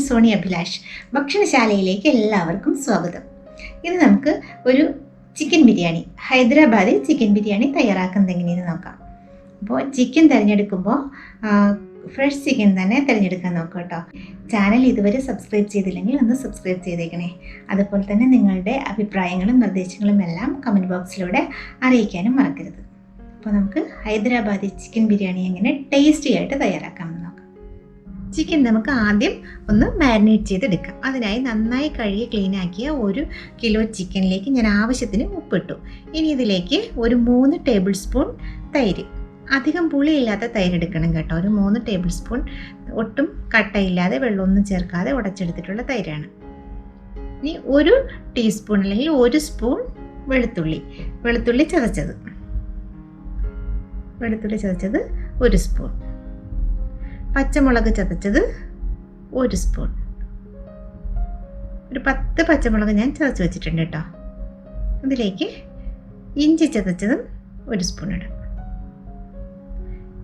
Sony Abhilash. ഭക്ഷണശാലയിലേക്ക് എല്ലാവർക്കും സ്വാഗതം. ഇന്ന് നമുക്ക് ഒരു ചിക്കൻ ബിരിയാണി, ഹൈദരാബാദി ചിക്കൻ ബിരിയാണി തയ്യാറാക്കുന്നത് എങ്ങനെയെന്ന് നോക്കാം. അപ്പോൾ ചിക്കൻ തിരഞ്ഞെടുക്കുമ്പോൾ ഫ്രഷ് ചിക്കൻ തന്നെ തിരഞ്ഞെടുക്കാൻ നോക്കാം കേട്ടോ. ചാനൽ ഇതുവരെ സബ്സ്ക്രൈബ് ചെയ്തില്ലെങ്കിൽ ഒന്ന് സബ്സ്ക്രൈബ് ചെയ്തേക്കണേ. അതുപോലെ തന്നെ നിങ്ങളുടെ അഭിപ്രായങ്ങളും നിർദ്ദേശങ്ങളും എല്ലാം കമൻറ്റ് ബോക്സിലൂടെ അറിയിക്കാനും മറക്കരുത്. അപ്പോൾ നമുക്ക് ഹൈദരാബാദി ചിക്കൻ ബിരിയാണി എങ്ങനെ ടേസ്റ്റി ആയിട്ട് തയ്യാറാക്കാമെന്ന് നോക്കാം. ചിക്കൻ നമുക്ക് ആദ്യം ഒന്ന് മാരിനേറ്റ് ചെയ്തെടുക്കാം. അതിനായി നന്നായി കഴുകി ക്ലീനാക്കിയ 1 കിലോ ചിക്കനിലേക്ക് ഞാൻ ആവശ്യത്തിന് ഉപ്പിട്ടു. ഇനി ഇതിലേക്ക് ഒരു 3 ടേബിൾ സ്പൂൺ തൈര്, അധികം പുളിയില്ലാത്ത തൈര് എടുക്കണം കേട്ടോ. ഒരു 3 ടേബിൾ സ്പൂൺ ഒട്ടും കട്ടയില്ലാതെ വെള്ളമൊന്നും ചേർക്കാതെ ഉടച്ചെടുത്തിട്ടുള്ള തൈരാണ്. ഇനി 1 ടീസ്പൂൺ അല്ലെങ്കിൽ 1 സ്പൂൺ വെളുത്തുള്ളി ചതച്ചത് 1 സ്പൂൺ, പച്ചമുളക് ചതച്ചത് 1 സ്പൂൺ, ഒരു 10 പച്ചമുളക് ഞാൻ ചതച്ച് വെച്ചിട്ടുണ്ട് കേട്ടോ. ഇതിലേക്ക് ഇഞ്ചി ചതച്ചതും 1 സ്പൂൺ ഇടാം.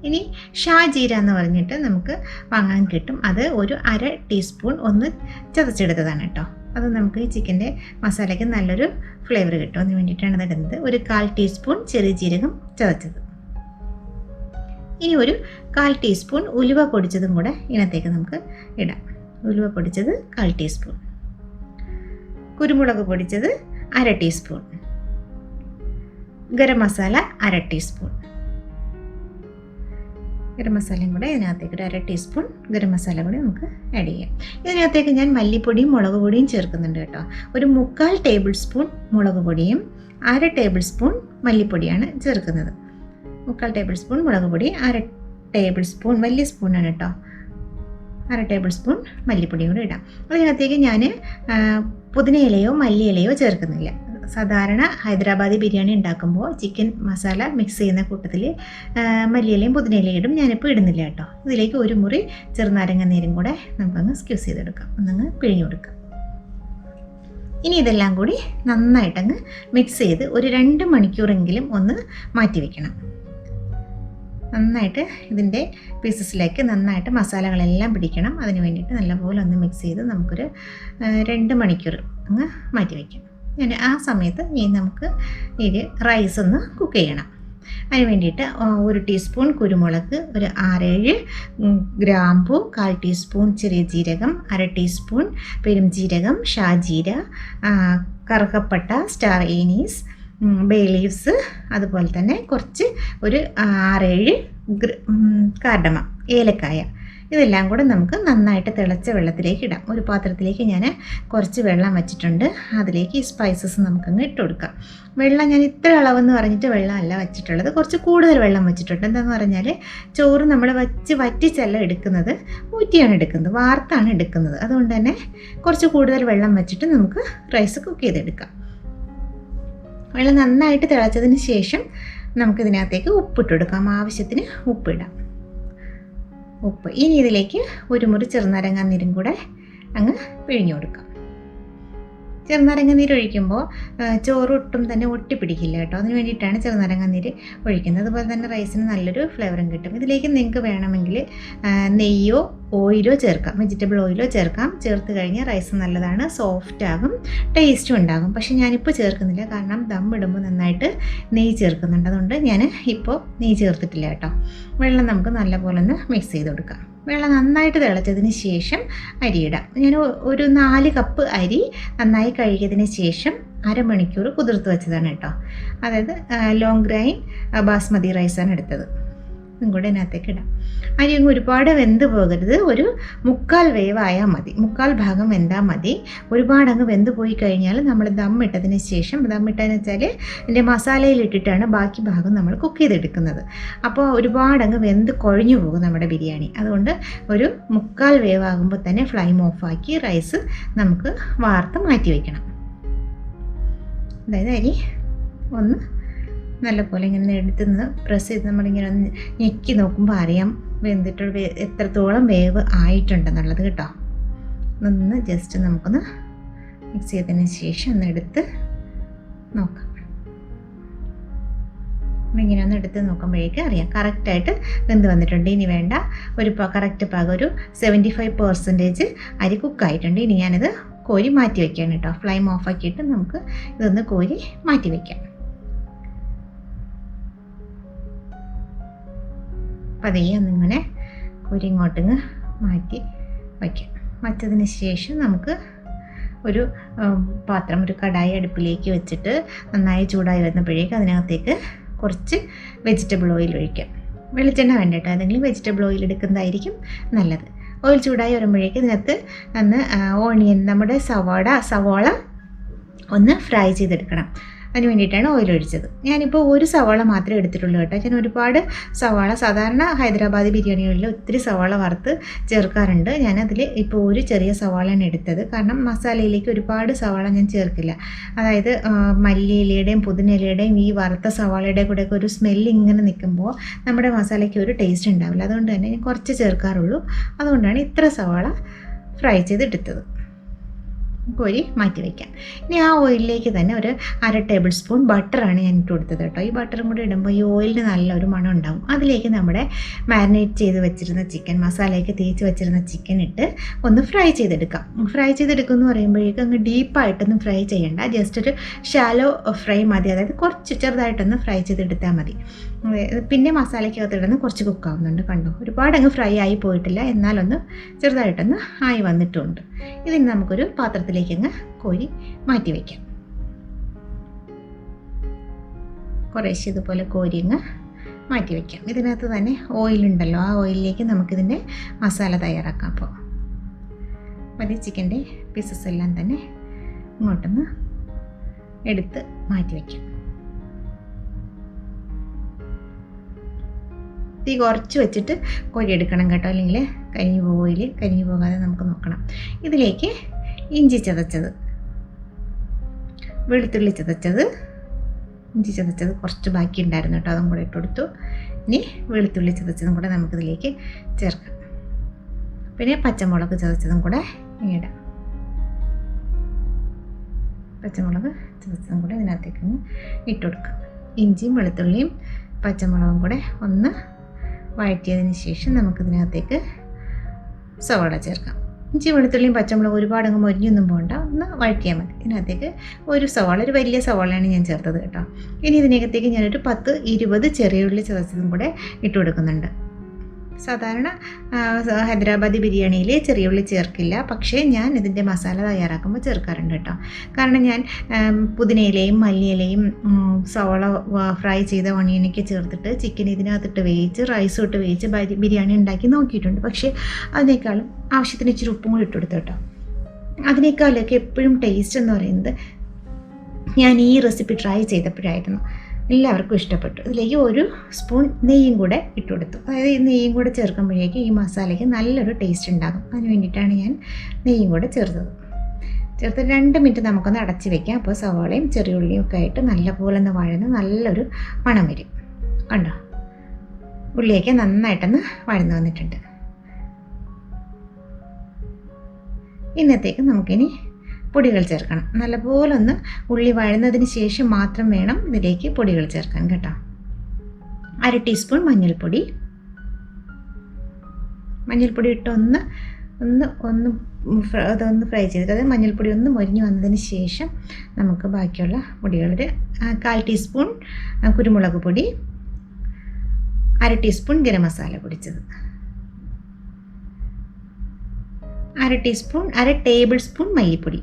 ഇനി ഷാ ജീര എന്ന് പറഞ്ഞിട്ട് നമുക്ക് വാങ്ങാൻ കിട്ടും. അത് ഒരു 1/2 ടീസ്പൂൺ ഒന്ന് ചതച്ചെടുത്തതാണ് കേട്ടോ. അത് നമുക്ക് ഈ ചിക്കൻ്റെ മസാലയ്ക്ക് നല്ലൊരു ഫ്ലേവർ കിട്ടും. അതിന് വേണ്ടിയിട്ടാണ് അത് ഇടുന്നത്. ഒരു 1/4 ടീസ്പൂൺ ചെറിയ ജീരകം ചതച്ചത്. ഇനി ഒരു 1/4 ടീസ്പൂൺ ഉലുവ പൊടിച്ചതും കൂടെ ഇതിനകത്തേക്ക് നമുക്ക് ഇടാം. ഉലുവ പൊടിച്ചത് 1/4 ടീസ്പൂൺ, കുരുമുളക് പൊടിച്ചത് 1/2 ടീസ്പൂൺ, ഗരം മസാല 1/2 ടീസ്പൂൺ. ഗരം മസാലയും കൂടെ ഇതിനകത്തേക്ക് ഒരു 1/2 ടീസ്പൂൺ ഗരം മസാല കൂടി നമുക്ക് ആഡ് ചെയ്യാം. ഇതിനകത്തേക്ക് ഞാൻ മല്ലിപ്പൊടിയും മുളക് പൊടിയും ചേർക്കുന്നുണ്ട് കേട്ടോ. ഒരു 3/4 ടേബിൾ സ്പൂൺ മുളക് പൊടിയും 1/2 ടേബിൾ സ്പൂൺ മല്ലിപ്പൊടിയാണ് ചേർക്കുന്നത്. 3/4 ടേബിൾ സ്പൂൺ മുളക് പൊടി, 1/2 ടേബിൾ സ്പൂൺ, വലിയ സ്പൂണാണ് കേട്ടോ, 1/2 ടേബിൾ സ്പൂൺ മല്ലിപ്പൊടിയും കൂടി ഇടാം. അതിനകത്തേക്ക് ഞാൻ പുതിനയിലയോ മല്ലിയിലയോ ചേർക്കുന്നില്ല. സാധാരണ ഹൈദരാബാദി ബിരിയാണി ഉണ്ടാക്കുമ്പോൾ ചിക്കൻ മസാല മിക്സ് ചെയ്യുന്ന കൂട്ടത്തിൽ മല്ലിയിലയും പുതിനയിലയും ഇടും. ഞാനിപ്പോൾ ഇടുന്നില്ല കേട്ടോ. ഇതിലേക്ക് 1 മുറി ചെറുനാരങ്ങ നീരും കൂടെ നമുക്കങ്ങ് സ്ക്യൂസ് ചെയ്തെടുക്കാം, ഒന്നങ്ങ് പിഴിഞ്ഞു കൊടുക്കാം. ഇനി ഇതെല്ലാം കൂടി നന്നായിട്ടങ്ങ് മിക്സ് ചെയ്ത് ഒരു 2 മണിക്കൂറെങ്കിലും ഒന്ന് മാറ്റി വയ്ക്കണം. നന്നായിട്ട് ഇതിൻ്റെ പീസസിലേക്ക് നന്നായിട്ട് മസാലകളെല്ലാം പിടിക്കണം. അതിന് വേണ്ടിയിട്ട് നല്ലപോലെ ഒന്ന് മിക്സ് ചെയ്ത് നമുക്കൊരു 2 മണിക്കൂർ അങ്ങ് മാറ്റി വയ്ക്കാം. ആ സമയത്ത് നമുക്ക് ഇത് റൈസ് ഒന്ന് കുക്ക് ചെയ്യണം. അതിന് വേണ്ടിയിട്ട് 1 ടീസ്പൂൺ കുരുമുളക്, ഒരു 6-7 ഗ്രാമ്പു, 1/4 ടീസ്പൂൺ ചെറിയ ജീരകം, 1/2 ടീസ്പൂൺ പെരുംജീരകം, ഷാജീര, കറുകപ്പട്ട, സ്റ്റാർ ഏനീസ്, ബേ ലീവ്സ്, അതുപോലെ തന്നെ കുറച്ച് ഒരു 6-7 കാർഡമം, ഏലക്കായ. ഇതെല്ലാം കൂടെ നമുക്ക് നന്നായിട്ട് തിളച്ച വെള്ളത്തിലേക്ക് ഇടാം. ഒരു പാത്രത്തിലേക്ക് ഞാൻ കുറച്ച് വെള്ളം വച്ചിട്ടുണ്ട്. അതിലേക്ക് ഈ സ്പൈസസ് നമുക്കങ്ങ് ഇട്ട് കൊടുക്കാം. വെള്ളം ഞാൻ ഇത്ര അളവെന്ന് പറഞ്ഞിട്ട് വെള്ളമല്ല വച്ചിട്ടുള്ളത്, കുറച്ച് കൂടുതൽ വെള്ളം വെച്ചിട്ടുണ്ട്. എന്താണെന്ന് പറഞ്ഞാൽ ചോറ് നമ്മൾ വറ്റിച്ചല്ല എടുക്കുന്നത്, ഊറ്റിയാണ് എടുക്കുന്നത്, വാർത്താണ് എടുക്കുന്നത്. അതുകൊണ്ട് തന്നെ കുറച്ച് കൂടുതൽ വെള്ളം വെച്ചിട്ട് നമുക്ക് റൈസ് കുക്ക് ചെയ്തെടുക്കാം. വെള്ളം നന്നായിട്ട് തിളച്ചതിന് ശേഷം നമുക്കിതിനകത്തേക്ക് ഉപ്പിട്ട് കൊടുക്കാം. ആവശ്യത്തിന് ഉപ്പിടാം. ഇനി ഇതിലേക്ക് 1 മുറി ചെറുനാരങ്ങ നീരും കൂടെ അങ്ങ് പിഴിഞ്ഞു കൊടുക്കാം. ചെറുനാരങ്ങ നീര് ഒഴിക്കുമ്പോൾ ചോറ് ഒട്ടും തന്നെ ഒട്ടിപ്പിടിക്കില്ല കേട്ടോ. അതിന് വേണ്ടിയിട്ടാണ് ചെറുനാരങ്ങ നീര് ഒഴിക്കുന്നത്. അതുപോലെ തന്നെ റൈസിന് നല്ലൊരു ഫ്ലേവറും കിട്ടും. ഇതിലേക്ക് നിങ്ങൾക്ക് വേണമെങ്കിൽ നെയ്യോ ഓയിലോ ചേർക്കാം, വെജിറ്റബിൾ ഓയിലോ ചേർക്കാം. ചേർത്ത് കഴിഞ്ഞാൽ റൈസ് നല്ലതാണ്, സോഫ്റ്റ് ആകും, ടേസ്റ്റും ഉണ്ടാകും. പക്ഷേ ഞാനിപ്പോൾ ചേർക്കുന്നില്ല, കാരണം ദം ഇടുമ്പോൾ നന്നായിട്ട് നെയ്യ് ചേർക്കുന്നുണ്ട്. അതുകൊണ്ട് ഞാൻ ഇപ്പോൾ നെയ്യ് ചേർത്തിട്ടില്ല കേട്ടോ. വെള്ളം നമുക്ക് നല്ലപോലെ ഒന്ന് മിക്സ് ചെയ്ത് കൊടുക്കാം. വെള്ളം നന്നായിട്ട് തിളച്ചതിന് ശേഷം അരിയിടാം. ഞാൻ ഒരു 4 കപ്പ് അരി നന്നായി കഴുകിയതിന് ശേഷം അരമണിക്കൂർ കുതിർത്ത് വെച്ചതാണ് കേട്ടോ. അതായത് ലോങ് ഗ്രൈൻ ബാസ്മതി റൈസാണ് എടുത്തത്. ഇതും കൂടെ ഇതിനകത്തേക്ക് ഇടാം. അരി അങ്ങ് ഒരുപാട് വെന്ത് പോകരുത്, ഒരു 1/4 വേവായാൽ മതി, 1/4 ഭാഗം വെന്താൽ മതി. ഒരുപാട് അങ്ങ് വെന്ത് പോയി കഴിഞ്ഞാൽ നമ്മൾ ദം ഇട്ടതിന് ശേഷം, ദം ഇട്ടതെന്ന് വെച്ചാൽ ഇതിൻ്റെ മസാലയിലിട്ടിട്ടാണ് ബാക്കി ഭാഗം നമ്മൾ കുക്ക് ചെയ്തെടുക്കുന്നത്. അപ്പോൾ ഒരുപാട് അങ്ങ് വെന്ത് കുഴഞ്ഞു പോകും നമ്മുടെ ബിരിയാണി. അതുകൊണ്ട് ഒരു 1/4 വേവാകുമ്പോൾ തന്നെ ഫ്ലെയിം ഓഫാക്കി റൈസ് നമുക്ക് വാർത്ത് മാറ്റി വയ്ക്കണം. അതായത് അരി ഒന്ന് നല്ലപോലെ ഇങ്ങനെ എടുത്ത് പ്രസ് ചെയ്ത് നമ്മളിങ്ങനെ ഒന്ന് ഞെക്കി നോക്കുമ്പോൾ അറിയാം വെന്തിട്ട് എത്രത്തോളം വേവ് ആയിട്ടുണ്ടെന്നുള്ളത് കേട്ടോ. ഒന്ന് ജസ്റ്റ് നമുക്കൊന്ന് മിക്സ് ചെയ്തതിന് ശേഷം ഒന്ന് എടുത്ത് നോക്കാം. ഇങ്ങനെ ഒന്ന് എടുത്ത് നോക്കുമ്പോഴേക്കും അറിയാം കറക്റ്റായിട്ട് വെന്ത് വന്നിട്ടുണ്ട്. ഇനി വേണ്ട ഒരു കറക്റ്റ് പാകം ഒരു 75% അരി കുക്കായിട്ടുണ്ട്. ഇനി ഞാനിത് കോരി മാറ്റി വയ്ക്കുകയാണ് കേട്ടോ. ഫ്ലെയിം ഓഫാക്കിയിട്ട് നമുക്ക് ഇതൊന്ന് കോരി മാറ്റി വയ്ക്കാം. പതിയെ ഒന്നിങ്ങനെ കോരി ഇങ്ങോട്ടിങ്ങ് മാറ്റി വയ്ക്കാം. വച്ചതിന് ശേഷം നമുക്ക് ഒരു പാത്രം, ഒരു കടായി അടുപ്പിലേക്ക് വെച്ചിട്ട് നന്നായി ചൂടായി വരുന്നപ്പോഴേക്കും അതിനകത്തേക്ക് കുറച്ച് വെജിറ്റബിൾ ഓയിൽ ഒഴിക്കാം. വെളിച്ചെണ്ണ വേണ്ട കേട്ടോ, ഏതെങ്കിലും വെജിറ്റബിൾ ഓയിൽ എടുക്കുന്നതായിരിക്കും നല്ലത്. ഓയിൽ ചൂടായി വരുമ്പോഴേക്കും ഇതിനകത്ത് ഓണിയൻ, നമ്മുടെ സവാള ഒന്ന് ഫ്രൈ ചെയ്തെടുക്കണം. അതിന് വേണ്ടിയിട്ടാണ് ഓയിൽ ഒഴിച്ചത്. ഞാനിപ്പോൾ ഒരു സവാള മാത്രമേ എടുത്തിട്ടുള്ളൂ കേട്ടോ. ഞാൻ ഒരുപാട് സവാള, സാധാരണ ഹൈദരാബാദി ബിരിയാണികളിൽ ഒത്തിരി സവാള വറുത്ത് ചേർക്കാറുണ്ട്. ഞാനതിൽ ഇപ്പോൾ ഒരു ചെറിയ സവാളയാണ് എടുത്തത്. കാരണം മസാലയിലേക്ക് ഒരുപാട് സവാള ഞാൻ ചേർക്കില്ല. അതായത് മല്ലിയിലയുടെയും പുതിനയിലയുടെയും ഈ വറുത്ത സവാളയുടെ കൂടെയൊക്കെ ഒരു സ്മെല്ല് ഇങ്ങനെ നിൽക്കുമ്പോൾ നമ്മുടെ മസാലയ്ക്ക് ഒരു ടേസ്റ്റ് ഉണ്ടാവില്ല. അതുകൊണ്ട് തന്നെ ഞാൻ കുറച്ച് ചേർക്കാറുള്ളൂ. അതുകൊണ്ടാണ് ഇത്ര സവാള ഫ്രൈ ചെയ്തെടുത്തത്. കോരി മാറ്റി വയ്ക്കാം. ഇനി ആ ഓയിലിലേക്ക് തന്നെ ഒരു 1/2 ടേബിൾ സ്പൂൺ ബട്ടറാണ് ഞാൻ ഇട്ട് കൊടുത്തത് കേട്ടോ. ഈ ബട്ടറും കൂടി ഇടുമ്പോൾ ഈ ഓയിലിന് നല്ലൊരു മണം ഉണ്ടാകും. അതിലേക്ക് നമ്മുടെ മാരിനേറ്റ് ചെയ്ത് വെച്ചിരുന്ന ചിക്കൻ, മസാലയൊക്കെ തേച്ച് വെച്ചിരുന്ന ചിക്കൻ ഇട്ട് ഒന്ന് ഫ്രൈ ചെയ്തെടുക്കാം. ഫ്രൈ ചെയ്തെടുക്കും എന്ന് പറയുമ്പോഴേക്കും അങ്ങ് ഡീപ്പായിട്ടൊന്നും ഫ്രൈ ചെയ്യേണ്ട, ജസ്റ്റ് ഒരു ഷാലോ ഫ്രൈ മതി. അതായത് കുറച്ച് ചെറുതായിട്ടൊന്ന് ഫ്രൈ ചെയ്തെടുത്താൽ മതി. പിന്നെ മസാലയ്ക്കകത്ത് ഇടുന്ന കുറച്ച് കുക്കാവുന്നുണ്ട്, കണ്ടോ. ഒരുപാട് അങ്ങ് ഫ്രൈ ആയി പോയിട്ടില്ല, എന്നാലൊന്ന് ചെറുതായിട്ടൊന്ന് ആയി വന്നിട്ടുണ്ട്. ഇതിന് നമുക്കൊരു പാത്രത്തിലേക്ക് അങ്ങ് കോരി മാറ്റി വയ്ക്കാം. കുറേശ്ശെ ഇതുപോലെ കോരി അങ്ങ് മാറ്റി വയ്ക്കാം. ഇതിനകത്ത് തന്നെ ഓയിലുണ്ടല്ലോ, ആ ഓയിലിലേക്ക് നമുക്കിതിൻ്റെ മസാല തയ്യാറാക്കാം. അപ്പോൾ മതി, ചിക്കൻ്റെ പീസസ് എല്ലാം തന്നെ ഇങ്ങോട്ടൊന്ന് എടുത്ത് മാറ്റി വയ്ക്കാം. തീ കുറച്ച് വെച്ചിട്ട് കോരി എടുക്കണം കേട്ടോ, അല്ലെങ്കിൽ കരിഞ്ഞു പോകാതെ നമുക്ക് നോക്കണം. ഇതിലേക്ക് ഇഞ്ചി ചതച്ചത്, വെളുത്തുള്ളി ചതച്ചത്, ഇഞ്ചി ചതച്ചത് കുറച്ച് ബാക്കി ഉണ്ടായിരുന്നു കേട്ടോ, അതും കൂടെ ഇട്ട് കൊടുത്തു. ഇനി വെളുത്തുള്ളി ചതച്ചതും കൂടെ നമുക്കിതിലേക്ക് ചേർക്കാം. പിന്നെ പച്ചമുളക് ചതച്ചതും കൂടെ ഇടാം. പച്ചമുളക് ചതച്ചതും കൂടെ ഇതിനകത്തേക്ക് ഇട്ട് കൊടുക്കാം. ഇഞ്ചിയും വെളുത്തുള്ളിയും പച്ചമുളകും കൂടെ ഒന്ന് വഴറ്റിയതിന് ശേഷം നമുക്കിതിനകത്തേക്ക് സവാള ചേർക്കാം. ഇഞ്ചി വെളുത്തുള്ളിയും പച്ചമുളകും ഒരുപാട് അങ്ങ് മൊരിഞ്ഞൊന്നും പോകണ്ട, ഒന്ന് വഴറ്റിയാൽ മതി. ഇതിനകത്തേക്ക് ഒരു സവാള, ഒരു വലിയ സവാളയാണ് ഞാൻ ചേർത്തത് കേട്ടോ. ഇനി ഇതിനകത്തേക്ക് ഞാനൊരു 10-20 ചെറിയ ഉള്ളി ചതച്ചതും കൂടെ ഇട്ട് കൊടുക്കുന്നുണ്ട്. സാധാരണ ഹൈദരാബാദി ബിരിയാണിയിൽ ചെറിയ ഉള്ളി ചേർക്കില്ല, പക്ഷേ ഞാൻ ഇതിൻ്റെ മസാല തയ്യാറാക്കുമ്പോൾ ചേർക്കാറുണ്ട് കേട്ടോ. കാരണം ഞാൻ പുതിനയിലയും മല്ലിയിലയും സവാള ഫ്രൈ ചെയ്ത ഓണിയനൊക്കെ ചേർത്തിട്ട് ചിക്കൻ ഇതിനകത്തിട്ട് വേവിച്ച് റൈസും ഇട്ട് വേവിച്ച് ബിരിയാണി ഉണ്ടാക്കി നോക്കിയിട്ടുണ്ട്. പക്ഷേ അതിനേക്കാളും ആവശ്യത്തിന് ഇച്ചിരി ഉപ്പും കൂടി ഇട്ട് കൊടുത്തു കേട്ടോ. അതിനേക്കാളൊക്കെ എപ്പോഴും ടേസ്റ്റ് എന്ന് പറയുന്നത് ഞാൻ ഈ റെസിപ്പി ട്രൈ ചെയ്തപ്പോഴായിരുന്നു. എല്ലാവർക്കും ഇഷ്ടപ്പെട്ടു. ഇതിലേക്ക് 1 സ്പൂൺ നെയ്യും കൂടെ ഇട്ട് കൊടുത്തു. അതായത് ഈ നെയ്യും കൂടെ ചേർക്കുമ്പോഴേക്കും ഈ മസാലയ്ക്ക് നല്ലൊരു ടേസ്റ്റ് ഉണ്ടാകും. അതിന് വേണ്ടിയിട്ടാണ് ഞാൻ നെയ്യും കൂടെ ചേർത്ത് 2 മിനിറ്റ് നമുക്കൊന്ന് അടച്ച് വെക്കാം. അപ്പോൾ സവാളയും ചെറിയ ഉള്ളിയും ഒക്കെ ആയിട്ട് നല്ലപോലെ ഒന്ന് വഴന്ന് നല്ലൊരു മണം വരും. കണ്ടോ, ഉള്ളിയൊക്കെ നന്നായിട്ടൊന്ന് വഴന്ന് വന്നിട്ടുണ്ട്. ഇന്നത്തേക്ക് നമുക്കിനി പൊടികൾ ചേർക്കണം. നല്ലപോലെ ഒന്ന് ഉള്ളി വഴന്നതിന് ശേഷം മാത്രം വേണം ഇതിലേക്ക് പൊടികൾ ചേർക്കാൻ കേട്ടോ. 1/2 ടീസ്പൂൺ മഞ്ഞൾപ്പൊടി ഇട്ട് അതൊന്ന് ഫ്രൈ ചെയ്തിട്ട്, അത് മഞ്ഞൾപ്പൊടി ഒന്ന് മൊരിഞ്ഞ് വന്നതിന് ശേഷം നമുക്ക് ബാക്കിയുള്ള പൊടികൾ 1/4 ടീസ്പൂൺ കുരുമുളക് പൊടി, 1/2 ടീസ്പൂൺ ഗരം മസാല പൊടിച്ചത്, 1/2 ടേബിൾ സ്പൂൺ മല്ലിപ്പൊടി,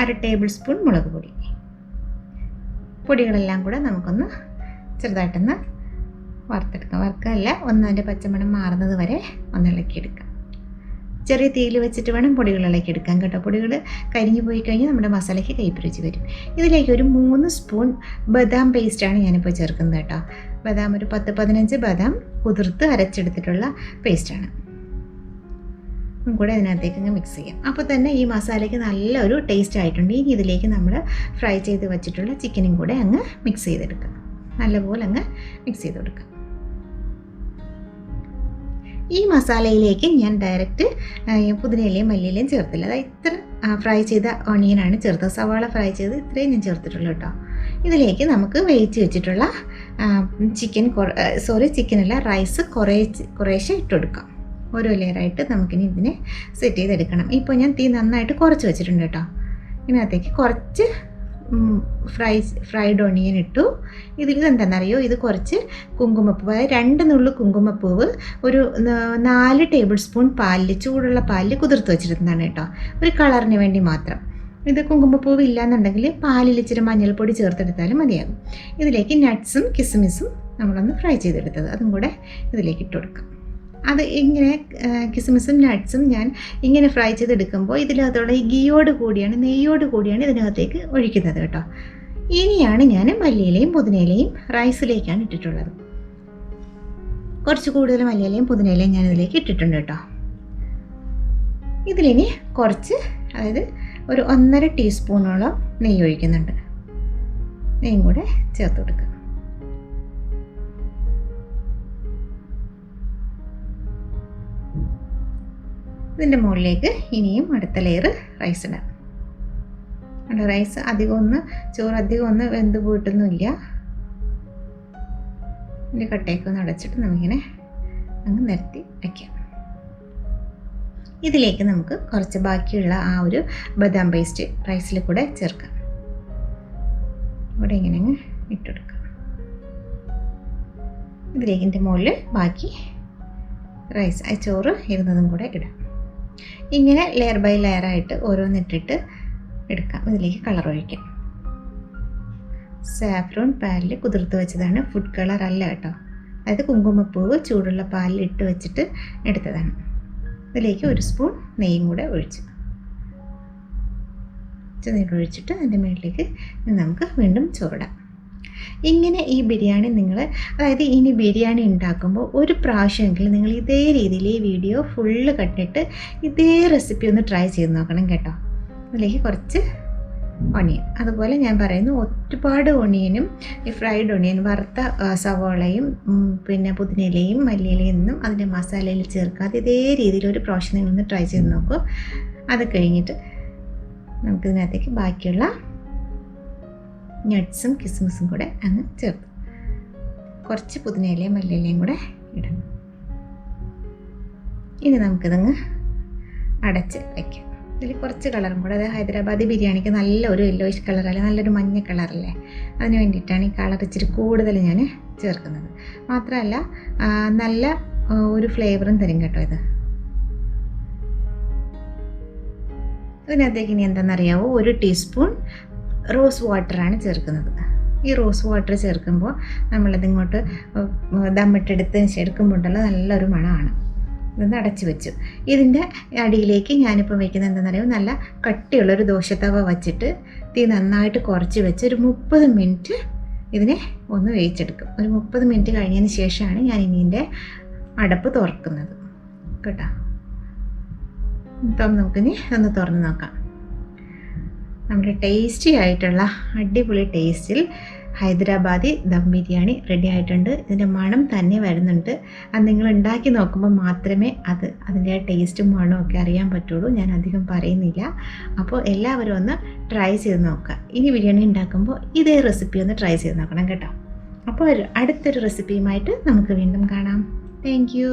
1/2 ടേബിൾ സ്പൂൺ മുളക് പൊടി. പൊടികളെല്ലാം കൂടെ നമുക്കൊന്ന് ചെറുതായിട്ടൊന്ന് വറുത്തെടുക്കാം. വറുക്കല്ല, അതിൻ്റെ പച്ചമണം മാറുന്നത് വരെ ഒന്ന് ഇളക്കിയെടുക്കാം. ചെറിയ തീയിൽ വെച്ചിട്ട് വേണം പൊടികൾ ഇളക്കിയെടുക്കാൻ കേട്ടോ. പൊടികൾ കരിഞ്ഞു പോയി കഴിഞ്ഞാൽ നമ്മുടെ മസാലയ്ക്ക് കൈപ്പിടിച്ച് വരും. ഇതിലേക്ക് ഒരു 3 സ്പൂൺ ബദാം പേസ്റ്റാണ് ഞാനിപ്പോൾ ചേർക്കുന്നത് കേട്ടോ. ബദാം ഒരു 10-15 ബദാം കുതിർത്ത് അരച്ചെടുത്തിട്ടുള്ള പേസ്റ്റാണ് കൂടെ അതിനകത്തേക്ക് മിക്സ് ചെയ്യാം. അപ്പോൾ തന്നെ ഈ മസാലയ്ക്ക് നല്ലൊരു ടേസ്റ്റ് ആയിട്ടുണ്ട്. ഇനി ഇതിലേക്ക് നമ്മൾ ഫ്രൈ ചെയ്ത് വെച്ചിട്ടുള്ള ചിക്കനും കൂടെ അങ്ങ് മിക്സ് ചെയ്തെടുക്കാം. നല്ലപോലെ അങ്ങ് മിക്സ് ചെയ്ത് കൊടുക്കാം. ഈ മസാലയിലേക്ക് ഞാൻ ഡയറക്റ്റ് പുതിനയിലയും മല്ലിയിലയും ചേർത്തില്ല. അതായത് ഇത്ര ഫ്രൈ ചെയ്ത ഓണിയനാണ് ചേർത്തത്. സവാള ഫ്രൈ ചെയ്ത് ഇത്രയും ഞാൻ ചേർത്തിട്ടുള്ളൂ കേട്ടോ. ഇതിലേക്ക് നമുക്ക് വേവിച്ച് വെച്ചിട്ടുള്ള ചിക്കനല്ല റൈസ് കുറേശ്ശെ ഇട്ട് കൊടുക്കാം. ഓരോ ലെയറായിട്ട് നമുക്കിനി ഇതിനെ സെറ്റ് ചെയ്തെടുക്കണം. ഇപ്പോൾ ഞാൻ തീ നന്നായിട്ട് കുറച്ച് വെച്ചിട്ടുണ്ട് കേട്ടോ. ഇതിനകത്തേക്ക് കുറച്ച് ഫ്രൈഡ് ഓണിയൻ ഇട്ടു. ഇതിൽ എന്താണെന്നറിയോ, ഇത് കുറച്ച് കുങ്കുമപ്പൂവ്, 2 നുള്ളു കുങ്കുമപ്പൂവ് ഒരു 4 ടേബിൾ സ്പൂൺ പാലിൽ, ചൂടുള്ള പാലിൽ കുതിർത്ത് വെച്ചിരുന്നതാണ് കേട്ടോ, ഒരു കളറിന് വേണ്ടി മാത്രം. ഇത് കുങ്കുമപ്പൂവ് ഇല്ലയെന്നുണ്ടെങ്കിൽ പാലിൽ ഇച്ചിരി മഞ്ഞൾപ്പൊടി ചേർത്തെടുത്താലും മതിയാകും. ഇതിലേക്ക് നട്ട്സും കിസ്മിസും നമ്മളൊന്ന് ഫ്രൈ ചെയ്തെടുത്തത് അതും കൂടെ ഇതിലേക്ക് ഇട്ട് കൊടുക്കാം. അത് ഇങ്ങനെ കിസ്മിസും നട്ട്സും ഞാൻ ഇങ്ങനെ ഫ്രൈ ചെയ്തെടുക്കുമ്പോൾ ഇതിനകത്തുള്ള ഈ നെയ്യോട് കൂടിയാണ് ഇതിനകത്തേക്ക് ഒഴിക്കുന്നത് കേട്ടോ. ഇനിയാണ് ഞാൻ മല്ലിയിലയും പുതിനയിലയും റൈസിലേക്കാണ് ഇട്ടിട്ടുള്ളത്. കുറച്ച് കൂടുതൽ മല്ലിയിലയും പുതിനയിലയും ഞാൻ ഇതിലേക്ക് ഇട്ടിട്ടുണ്ട് കേട്ടോ. ഇതിലിനി കുറച്ച്, അതായത് ഒരു 1.5 ടീസ്പൂണോളം നെയ്യ് ഒഴിക്കുന്നുണ്ട്. നെയ്യും കൂടെ ചേർത്ത് കൊടുക്കുക. ഇതിൻ്റെ മുകളിലേക്ക് ഇനിയും അടുത്ത ലെയർ റൈസ് ഇടാം. റൈസ് ചോറ് അധികം ഒന്ന് വെന്ത് പോയിട്ടൊന്നുമില്ല. ഇതിൻ്റെ കട്ടയൊക്കെ ഒന്ന് അടച്ചിട്ട് നമുക്കിങ്ങനെ അങ്ങ് നിരത്തി വയ്ക്കാം. ഇതിലേക്ക് നമുക്ക് കുറച്ച് ബാക്കിയുള്ള ആ ഒരു ബദാം പേസ്റ്റ് റൈസിൽ കൂടെ ചേർക്കാം. ഇവിടെ ഇങ്ങനെ അങ്ങ് ഇട്ടെടുക്കാം. ഇതിലേക്ക് ഇതിൻ്റെ മുകളിൽ ബാക്കി റൈസ് ചോറ് ഇരുന്നതും കൂടെ ഇടാം. ഇങ്ങനെ ലെയർ ബൈ ലെയറായിട്ട് ഓരോന്നിട്ടിട്ട് എടുക്കാം. ഇതിലേക്ക് കളർ ഒഴിക്കാം. സാഫ്രോൺ പാലിൽ കുതിർത്ത് വെച്ചതാണ്, ഫുഡ് കളർ അല്ല കേട്ടോ. അതായത് കുങ്കുമപ്പൂവ് ചൂടുള്ള പാലിൽ ഇട്ട് വെച്ചിട്ട് എടുത്തതാണ്. ഇതിലേക്ക് 1 സ്പൂൺ നെയ്യും കൂടെ ഒഴിച്ചിട്ട് അതിൻ്റെ മുകളിലേക്ക് നമുക്ക് വീണ്ടും ചോറിടാം. ഇങ്ങനെ ഈ ബിരിയാണി അതായത് ഇനി ബിരിയാണി ഉണ്ടാക്കുമ്പോൾ ഒരു പ്രാവശ്യമെങ്കിലും നിങ്ങൾ ഇതേ രീതിയിൽ ഈ വീഡിയോ ഫുള്ള് കണ്ടിട്ട് ഇതേ റെസിപ്പി ഒന്ന് ട്രൈ ചെയ്ത് നോക്കണം കേട്ടോ. അതിലേക്ക് കുറച്ച് ഓണിയൻ, അതുപോലെ ഞാൻ പറയുന്നു ഒരുപാട് ഓണിയനും ഈ ഫ്രൈഡ് ഓണിയൻ, വറുത്ത സവോളയും പിന്നെ പുതിനയിലയും മല്ലിയിലയും ഒന്നും അതിൻ്റെ മസാലയിൽ ചേർക്കാതെ ഇതേ രീതിയിൽ ഒരു പ്രാവശ്യം നിങ്ങളൊന്ന് ട്രൈ ചെയ്ത് നോക്കൂ. അത് കഴിഞ്ഞിട്ട് നമുക്കിതിനകത്തേക്ക് ബാക്കിയുള്ള നട്ട്സും കിസ്മിസും കൂടെ അങ്ങ് ചേർത്ത് കുറച്ച് പുതിനയിലയും മല്ലിയിലയും കൂടെ ഇടണം. ഇനി നമുക്കിതങ്ങ് അടച്ച് വയ്ക്കാം. ഇതിൽ കുറച്ച് കളറും കൂടെ, അതായത് ഹൈദരാബാദി ബിരിയാണിക്ക് നല്ലൊരു യെല്ലോയിഷ് കളറല്ലേ, നല്ലൊരു മഞ്ഞ കളറല്ലേ, അതിന് വേണ്ടിയിട്ടാണ് ഈ കളർ ഇച്ചിരി കൂടുതൽ ഞാൻ ചേർക്കുന്നത്. മാത്രമല്ല നല്ല ഒരു ഫ്ലേവറും തരും കേട്ടോ ഇത്. ഇതിനകത്തേക്ക് ഇനി എന്താണെന്നറിയാവോ, 1 ടീസ്പൂൺ റോസ് വാട്ടറാണ് ചേർക്കുന്നത്. ഈ റോസ് വാട്ടർ ചേർക്കുമ്പോൾ നമ്മളതിങ്ങോട്ട് എടുക്കുമ്പോൾ ഉണ്ടല്ലോ നല്ലൊരു മണമാണ്. ഇതൊന്ന് അടച്ച് വെച്ചു. ഇതിൻ്റെ അടിയിലേക്ക് ഞാനിപ്പോൾ വയ്ക്കുന്നത് എന്താണെന്നറിയാമോ, നല്ല കട്ടിയുള്ളൊരു ദോശത്തവ വച്ചിട്ട് തീ നന്നായിട്ട് കുറച്ച് വെച്ച് ഒരു 30 മിനിറ്റ് ഇതിനെ ഒന്ന് വേവിച്ചെടുക്കും. ഒരു 30 മിനിറ്റ് കഴിഞ്ഞതിന് ശേഷമാണ് ഞാൻ ഇനി ഇതിൻ്റെ അടപ്പ് തുറക്കുന്നത് കേട്ടോ. ഇപ്പം നമുക്കിനി ഒന്ന് തുറന്ന് നോക്കാം. നമ്മുടെ ടേസ്റ്റി ആയിട്ടുള്ള അടിപൊളി ടേസ്റ്റിൽ ഹൈദരാബാദി ദം ബിരിയാണി റെഡി ആയിട്ടുണ്ട്. ഇതിൻ്റെ മണം തന്നെ വരുന്നുണ്ട്. അത് നിങ്ങൾ ഉണ്ടാക്കി നോക്കുമ്പോൾ മാത്രമേ അതിൻ്റെ ടേസ്റ്റും മണവും ഒക്കെ അറിയാൻ പറ്റുള്ളൂ. ഞാൻ അധികം പറയുന്നില്ല. അപ്പോൾ എല്ലാവരും ഒന്ന് ട്രൈ ചെയ്ത് നോക്കുക. ഇനി ബിരിയാണി ഉണ്ടാക്കുമ്പോൾ ഇതേ റെസിപ്പി ഒന്ന് ട്രൈ ചെയ്ത് നോക്കണം കേട്ടോ. അപ്പോൾ അടുത്തൊരു റെസിപ്പിയുമായിട്ട് നമുക്ക് വീണ്ടും കാണാം. Thank you.